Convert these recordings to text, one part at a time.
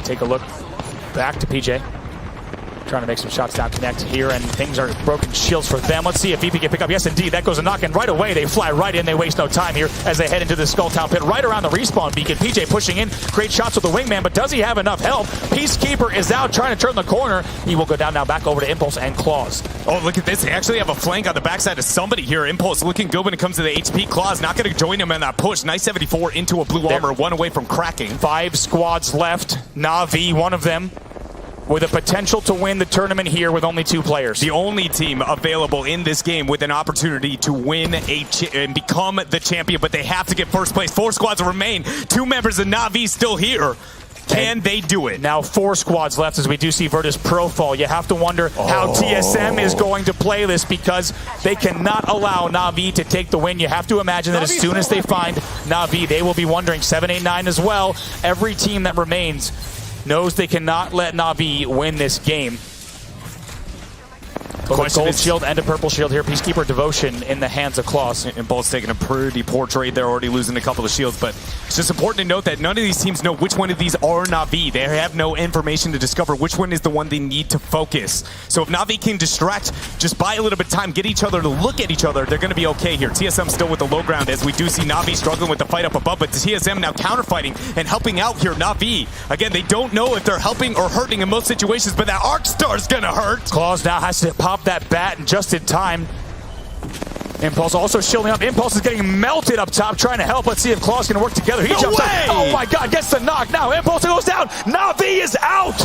take a look back to PJ. Trying to make some shots down connect here, and things are broken shields for them. Let's see if VP can pick up. Yes, indeed. That goes a knock, and right away they fly right in. They waste no time here as they head into the Skull Town pit right around the respawn beacon. PJ pushing in, great shots with the wingman, but does he have enough help? Peacekeeper is out trying to turn the corner. He will go down now back over to Impulse and Claws. Oh, look at this. They actually have a flank on the backside of somebody here. Impulse looking good when it comes to the HP. Claws not going to join him in that push. Nice 74 into a blue armor, one away from cracking. 5 squads left. NaVi, one of them, with a potential to win the tournament here with only 2 players. The only team available in this game with an opportunity to win and become the champion, but they have to get first place. 4 squads remain. 2 members of NaVi still here. Can they do it? Now 4 squads left as we do see Virtus Pro fall. You have to wonder how TSM is going to play this, because they cannot allow NaVi to take the win. You have to imagine that as soon as they find NaVi, they will be wondering. 789 as well. Every team that remains knows they cannot let NaVi win this game. Gold shield and a purple shield here. Peacekeeper Devotion in the hands of Claws. And both taking a pretty poor trade. They're already losing a couple of shields, but it's just important to note that none of these teams know which one of these are NaVi. They have no information to discover which one is the one they need to focus. So if NaVi can distract, just buy a little bit of time, get each other to look at each other, they're going to be okay here. TSM still with the low ground as we do see NaVi struggling with the fight up above, but TSM now counterfighting and helping out here. NaVi, again, they don't know if they're helping or hurting in most situations, but that Arc Star's going to hurt. Claws now has to pop that bat just in time. Impulse also shielding up. Impulse is getting melted up top, trying to help. Let's see if Claws can work together. He jumps up. Oh my god, gets the knock. Now Impulse goes down. NaVi is out.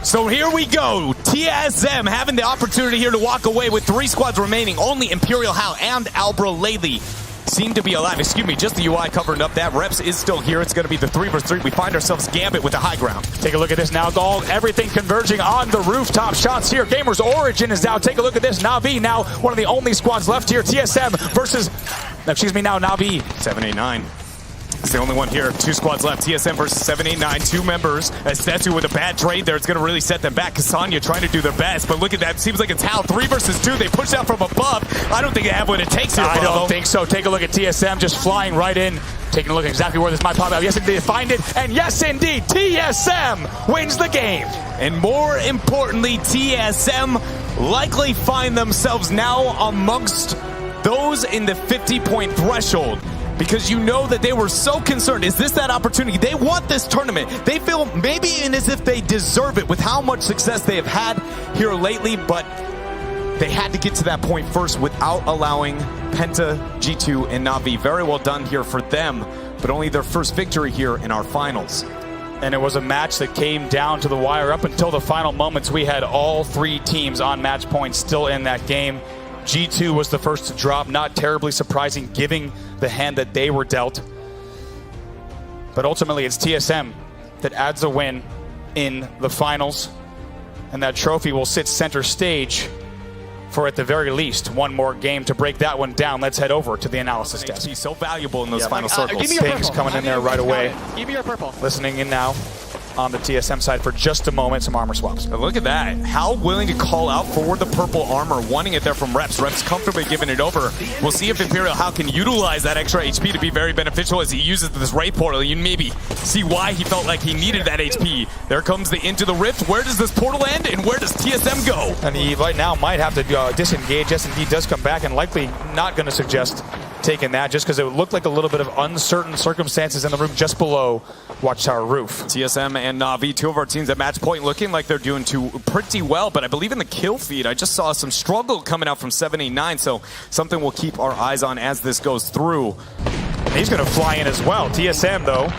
So here we go. TSM having the opportunity here to walk away with 3 squads remaining. Only ImperialHal and Albralelie seem to be alive. Excuse me, just the UI covering up that. Reps is still here. It's going to be the 3 versus 3. We find ourselves Gambit with the high ground. Take a look at this now. Everything converging on the rooftop shots here. Gamers Origin is down. Take a look at this. NaVi now one of the only squads left here. TSM versus, now NaVi. 789. It's the only one here. 2 squads left. TSM versus 789. 2 members. Estetsu with a bad trade there. It's going to really set them back. Kasanya trying to do their best. But look at that. Seems like it's Hal. 3 versus 2. They push out from above. I don't think they have what it takes here, I don't think so. Take a look at TSM just flying right in. Taking a look at exactly where this might pop out. Yes, indeed, find it. And yes, indeed, TSM wins the game. And more importantly, TSM likely find themselves now amongst those in the 50-point threshold. Because you know that they were so concerned. Is this that opportunity? They want this tournament. They feel maybe even as if they deserve it with how much success they have had here lately, but they had to get to that point first without allowing Penta, G2, and NaVi. Very well done here for them, but only their first victory here in our finals. And it was a match that came down to the wire. Up until the final moments, we had all 3 teams on match points still in that game. G2 was the first to drop, not terribly surprising, giving the hand that they were dealt. But ultimately, it's TSM that adds a win in the finals, and that trophy will sit center stage for, at the very least, one more game to break that one down. Let's head over to the analysis desk. He's so valuable in those final circles. Give me your Things coming in there right away. Give me your purple. Listening in now on the TSM side for just a moment, some armor swaps. But look at that. How willing to call out for the purple armor, wanting it there from Reps. Reps comfortably giving it over. We'll see if ImperialHal can utilize that extra HP to be very beneficial as he uses this Wraith portal. You maybe see why he felt like he needed that HP. There comes the Into the Rift. Where does this portal end, and where does TSM go? And he right now might have to disengage. Yes, indeed, does come back, and likely not going to suggest taking that, just because it looked like a little bit of uncertain circumstances in the room just below Watchtower roof. TSM and NaVi, 2 of our teams at match point, looking like they're doing pretty well, but I believe in the kill feed, I just saw some struggle coming out from 789, so something we'll keep our eyes on as this goes through. And he's going to fly in as well. TSM, though,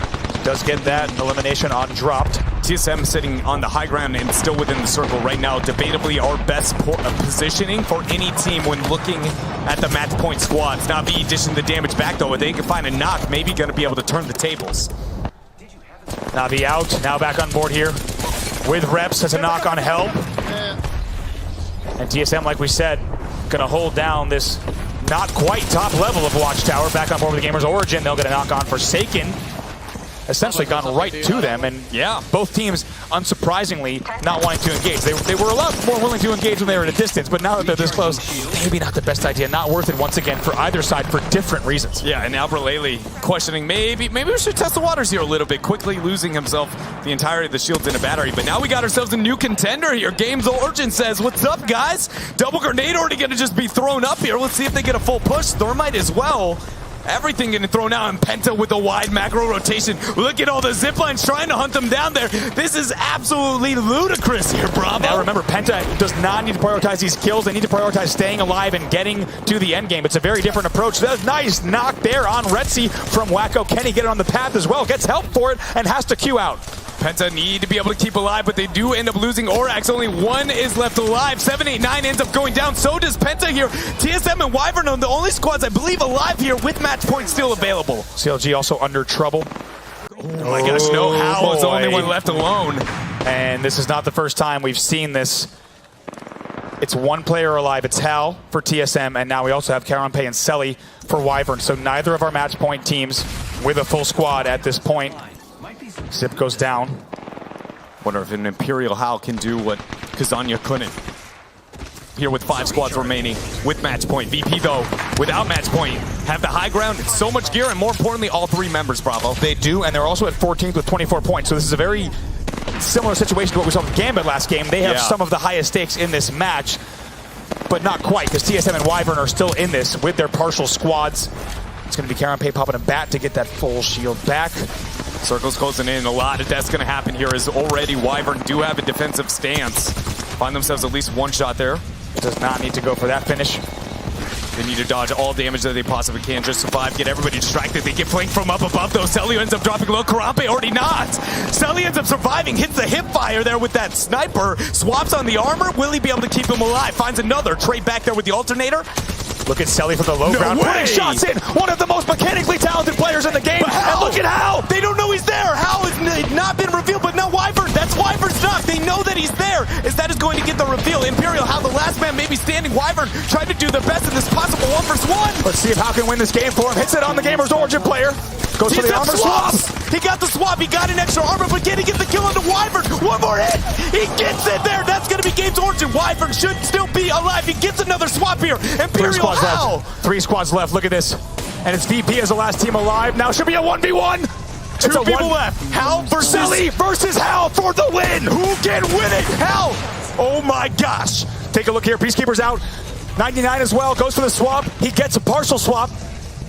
does get that elimination on dropped. TSM sitting on the high ground and still within the circle right now. Debatably our best positioning for any team when looking at the match point squads. NaVi dishing the damage back though. If they can find a knock, maybe going to be able to turn the tables. NaVi out, now back on board here with Reps as a knock on help. And TSM, like we said, going to hold down this not quite top level of Watchtower. Back on board with the Gamers Origin. They'll get a knock on Forsaken. essentially gone right to them, and yeah, both teams, unsurprisingly, not wanting to engage. They were a lot more willing to engage when they were at a distance, but now that they're this close, maybe not the best idea. Not worth it once again for either side for different reasons. Yeah, and Albralelie questioning maybe we should test the waters here a little bit, quickly losing himself the entirety of the shields in a battery. But now we got ourselves a new contender here. Games Origin says, what's up, guys? Double grenade already going to just be thrown up here. Let's see if they get a full push. Thermite as well. Everything getting thrown out, and Penta with a wide macro rotation. Look at all the zip lines trying to hunt them down there. This is absolutely ludicrous here, Bravo. Now remember, Penta does not need to prioritize these kills. They need to prioritize staying alive and getting to the end game. It's a very different approach. That's a nice knock there on Retzi from Wacko. Can he get it on the path as well? Gets help for it and has to queue out. Penta need to be able to keep alive, but they do end up losing Orax. Only one is left alive. 789 ends up going down. So does Penta here. TSM and Wyvern are the only squads, I believe, alive here with match points still available. CLG also under trouble. Oh my gosh, no, Hal was the only one left alone. And this is not the first time we've seen this. It's one player alive. It's Hal for TSM, and now we also have Karanpe and Selly for Wyvern. So neither of our match point teams with a full squad at this point. Zip goes down. Wonder if an ImperialHal can do what Kazanya couldn't. Here with 5 squads remaining with match point. VP though, without match point, have the high ground, it's so much gear, and more importantly, all 3 members, Bravo. They do, and they're also at 14th with 24 points. So this is a very similar situation to what we saw with Gambit last game. They have some of the highest stakes in this match, but not quite, because TSM and Wyvern are still in this with their partial squads. It's going to be Karanpe popping a bat to get that full shield back. Circle's closing in. A lot of death's going to happen here as already Wyvern do have a defensive stance. Find themselves at least one shot there. Does not need to go for that finish. They need to dodge all damage that they possibly can, just survive, get everybody distracted. They get flanked from up above though. Selly ends up dropping low. Karanpe already not. Selly ends up surviving, hits the hip fire there with that sniper. Swaps on the armor. Will he be able to keep him alive? Finds another. Trade back there with the alternator. Look at Selly from the low ground, putting shots in. One of the most mechanically talented players in the game. And look at Hal. They don't know he's there. Hal has not been revealed, but now Wyvern. That's Wyvern's knock. They know that he's there. Is that is going to get the reveal. ImperialHal, the last man maybe standing. Wyvern trying to do their best in this possible 1v1. Let's see if Hal can win this game for him. Hits it on the Gamer's Origin player. Goes for the armor swap. He got the swap. He got an extra armor, but can he get the kill onto Wyvern? One more hit. He gets it there. That's going to be Game's Origin. Wyvern should still be alive. He gets another swap here. ImperialHal. 3 squads left. Look at this. And it's VP as the last team alive. Now should be a 1v1. 2 people left. Hal versus Selly versus Hal for the win. Who can win it? Hal. Oh my gosh. Take a look here. Peacekeeper's out. 99 as well. Goes for the swap. He gets a partial swap.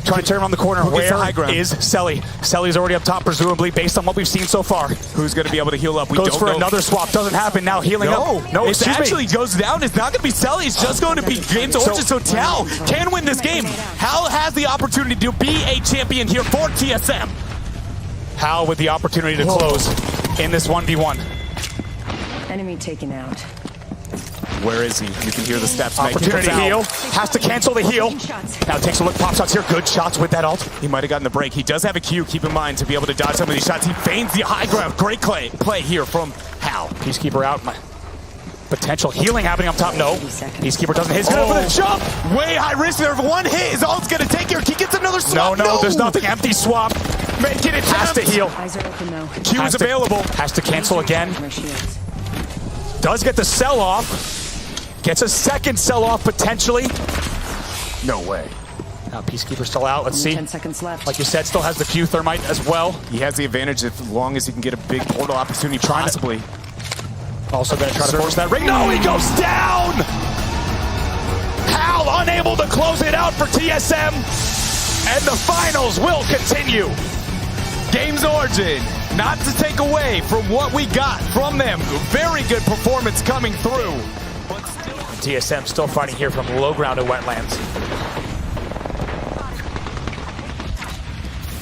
Trying to turn around the corner. Where is Selly? Selly's already up top, presumably, based on what we've seen so far. Who's going to be able to heal up? We Goes don't for know. Another swap. Doesn't happen. Now healing up. No, it actually goes down. It's not going to be Selly. It's just going to be Games Origin. So Hal can win this game. Hal has the opportunity to be a champion here for TSM. Hal with the opportunity to close in this 1v1. Enemy taken out. Where is he? You can hear the steps. Opportunity to heal. Has to cancel the heal. Now takes a look. Pop shots here. Good shots with that ult. He might have gotten the break. He does have a Q. Keep in mind to be able to dodge some of these shots. He feigns the high ground. Great play here from Hal. Peacekeeper out. Potential healing happening up top. No. Peacekeeper doesn't hit. He's going for the jump. Way high risk there. One hit is all it's going to take here. He gets another swap. No, there's nothing. Empty swap. Making it. Has to heal. Eyes are open though. Q is available. Has to cancel again. Does get the sell off. Gets a second sell-off, potentially. No way. Now, Peacekeeper still out. Let's see. 10 seconds left. Like you said, still has the Q Thermite as well. He has the advantage as long as he can get a big portal opportunity, possibly. Also going to try to force that ring. No, he goes down! Hal unable to close it out for TSM. And the finals will continue. Games Origin, not to take away from what we got from them. Very good performance coming through. TSM still fighting here from low ground to wetlands.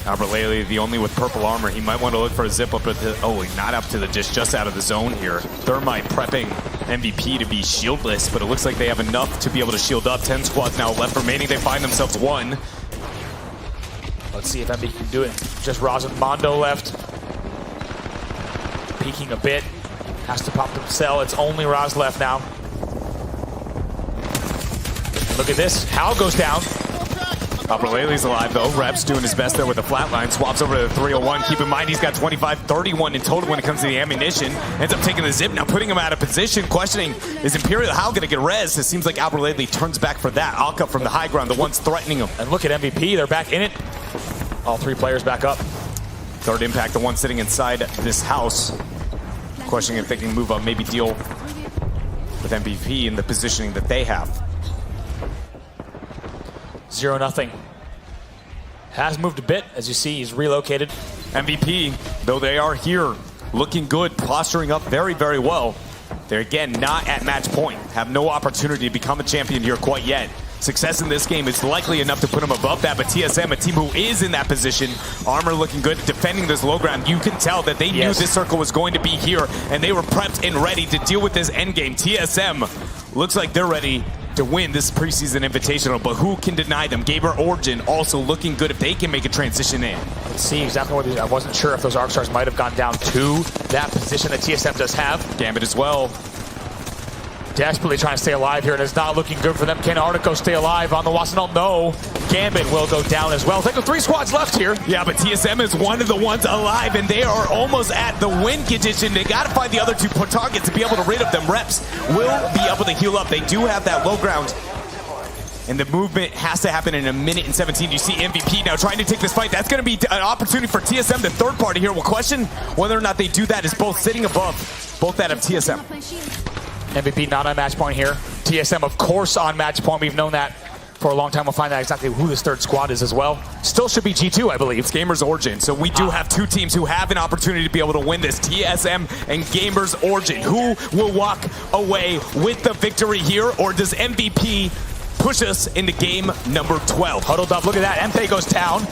Albralelie, the only with purple armor. He might want to look for a zip up at the... Oh, not up to the just out of the zone here. Thermite prepping MVP to be shieldless, but it looks like they have enough to be able to shield up. 10 squads now left remaining. They find themselves one. Let's see if MVP can do it. Just Raz and Mondo left. Peeking a bit. Has to pop the cell. It's only Raz left now. Look at this. Hal goes down. Albralelie's alive though. Reps doing his best there with the flatline. Swaps over to the 301. Keep in mind he's got 25-31 in total when it comes to the ammunition. Ends up taking the zip, now putting him out of position. Questioning, is ImperialHal going to get res? It seems like Albralelie turns back for that. Alka from the high ground, the ones threatening him. And look at MVP, they're back in it. All three players back up. Third impact, the one sitting inside this house. Questioning if they can move up, maybe deal with MVP in the positioning that they have. 0-0. Has moved a bit, as you see, he's relocated. MVP, though they are here, looking good, posturing up very, very well. They're again not at match point, have no opportunity to become a champion here quite yet. Success in this game is likely enough to put them above that, but TSM, a team who is in that position, Armor looking good, defending this low ground. You can tell that they knew this circle was going to be here, and they were prepped and ready to deal with this endgame. TSM looks like they're ready to win this preseason invitational, but who can deny them? Gamer Origin also looking good if they can make a transition in. Let's see exactly what I wasn't sure if those Arc Stars might have gone down to that position that TSM does have. Gambit as well. Desperately trying to stay alive here, and it's not looking good for them. Can Artico stay alive on the Wasanel? No. Gambit will go down as well. Think of 3 squads left here. Yeah, but TSM is one of the ones alive, and they are almost at the win condition. They got to find the other 2 targets to be able to rid of them. Reps will be able to heal up. They do have that low ground, and the movement has to happen in 1:17. You see MVP now trying to take this fight. That's going to be an opportunity for TSM, the third party here. We'll question whether or not they do that. Is both sitting above both that of TSM. MVP not on match point here. TSM, of course, on match point. We've known that for a long time. We'll find out exactly who this third squad is as well. Still should be G2, I believe. It's Gamers Origin. So we do have 2 teams who have an opportunity to be able to win this. TSM and Gamers Origin. Who will walk away with the victory here, or does MVP push us into game number 12? Huddled up. Look at that. MP goes down.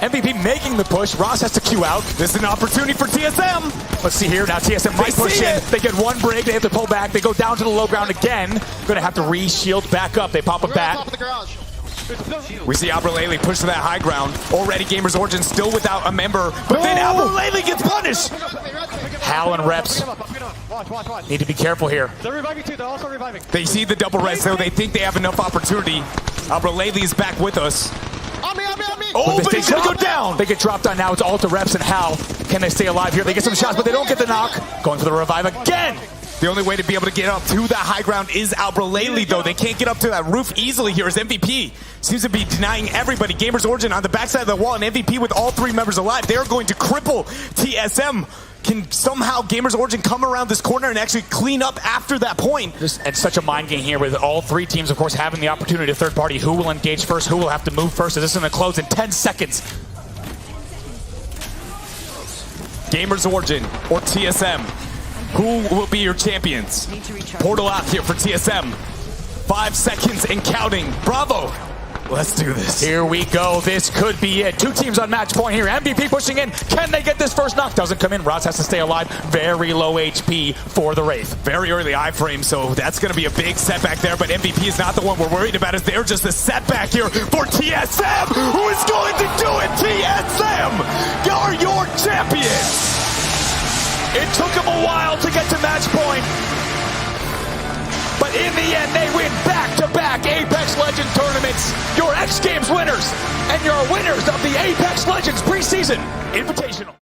MVP making the push. Ross has to queue out. This is an opportunity for TSM. Let's see here. Now TSM might push in. They get one break. They have to pull back. They go down to the low ground again. Going to have to re-shield back up. They pop a bat. We see Albralelie push to that high ground. Already Gamers Origin still without a member. But then Albralelie gets punished. Hal and Reps need to be careful here. They're reviving too. They're also reviving. They see the double res, so they think they have enough opportunity. Albralelie is back with us. On me. Oh, but he's going to go down. They get dropped on now. It's all to Reps and Hal. Can they stay alive here? They get some shots, but they don't get the knock. Going for the revive again. The only way to be able to get up to that high ground is Albralelie, though. They can't get up to that roof easily here as MVP seems to be denying everybody. Gamers Origin on the backside of the wall, and MVP with all 3 members alive. They're going to cripple TSM. Can somehow Gamers Origin come around this corner and actually clean up after that point? And such a mind game here with all 3 teams, of course, having the opportunity to third party. Who will engage first? Who will have to move first? Is this going to close in 10 seconds? Gamers Origin or TSM? Who will be your champions? Portal out here for TSM. 5 seconds and counting. Bravo. Let's do this. Here we go. This could be it. 2 teams on match point here. MVP pushing in. Can they get this first knock? Doesn't come in. Ross has to stay alive. Very low HP for the Wraith. Very early iframe, so that's going to be a big setback there. But MVP is not the one we're worried about. They're just a setback here for TSM. Who is going to do it? TSM are your champions. It took them a while to get to match point. But in the end, they win back-to-back Apex Legends tournaments. Your X Games winners and your winners of the Apex Legends preseason Invitational.